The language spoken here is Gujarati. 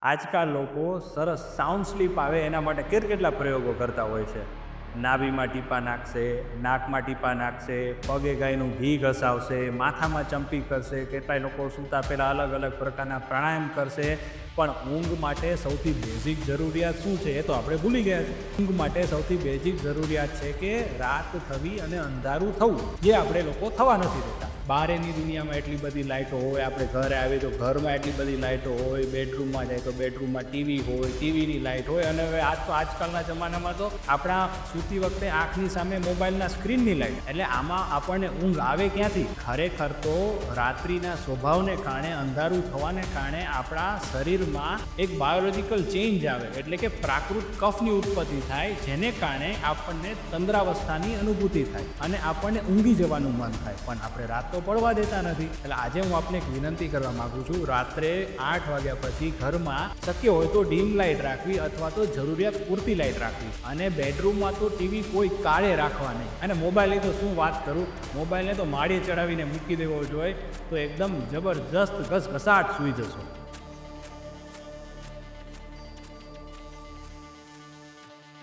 આજકાલ લોકો સરસ સાઉન્ડ સ્લીપ આવે એના માટે કેટલા પ્રયોગો કરતા હોય છે. નાભીમાં ટીપા નાખશે, નાકમાં ટીપા નાખશે, પગે ગાયનું ઘી ઘસાવશે, માથામાં ચંપી કરશે, કેટલાય લોકો સૂતા પહેલાં અલગ અલગ પ્રકારના પ્રાણાયામ કરશે. પણ ઊંઘ માટે સૌથી બેઝિક જરૂરિયાત શું છે એ તો આપણે ભૂલી ગયા છે. ઊંઘ માટે સૌથી બેઝિક જરૂરિયાત છે કે રાત થવી અને અંધારું થવું, જે આપણે લોકો થવા નથી દેતા. બહારની દુનિયામાં એટલી બધી લાઇટો હોય, આપણે ઘરે આવીએ તો ઘરમાં એટલી બધી લાઇટો હોય, બેડરૂમમાં જાય તો બેડરૂમમાં ટીવી હોય, ટીવીની લાઇટ હોય, અને હવે આજકાલના જમાનામાં તો આપણા સૂતી વખતે આંખની સામે મોબાઈલના સ્ક્રીનની લાઇટ. એટલે આમાં આપણને ઊંઘ આવે ક્યાંથી? ખરેખર તો રાત્રિના સ્વભાવને કારણે, અંધારું થવાને કારણે આપણા શરીરમાં એક બાયોલોજિકલ ચેન્જ આવે, એટલે કે પ્રાકૃત કફની ઉત્પત્તિ થાય, જેને કારણે આપણને તંદ્રાવસ્થાની અનુભૂતિ થાય અને આપણને ઊંઘી જવાનું મન થાય. પણ આપણે રાત તો પડવા દેતા નથી. એટલે આજે હું આપને એક વિનંતી કરવા માંગુ છું, રાત્રે 8 વાગ્યા પછી ઘરમાં શક્ય હોય તો ડીમ લાઇટ રાખવી અથવા તો જરૂરિયાત પૂરતી લાઇટ રાખવી, અને બેડરૂમમાં તો ટીવી કોઈ કાળે રાખવા નહીં. અને મોબાઈલની તો શું વાત કરું, મોબાઈલને તો માળીએ ચડાવીને મૂકી દેવો જોઈએ, તો એકદમ જબરજસ્ત ઘસઘસાટ સૂઈ જશો.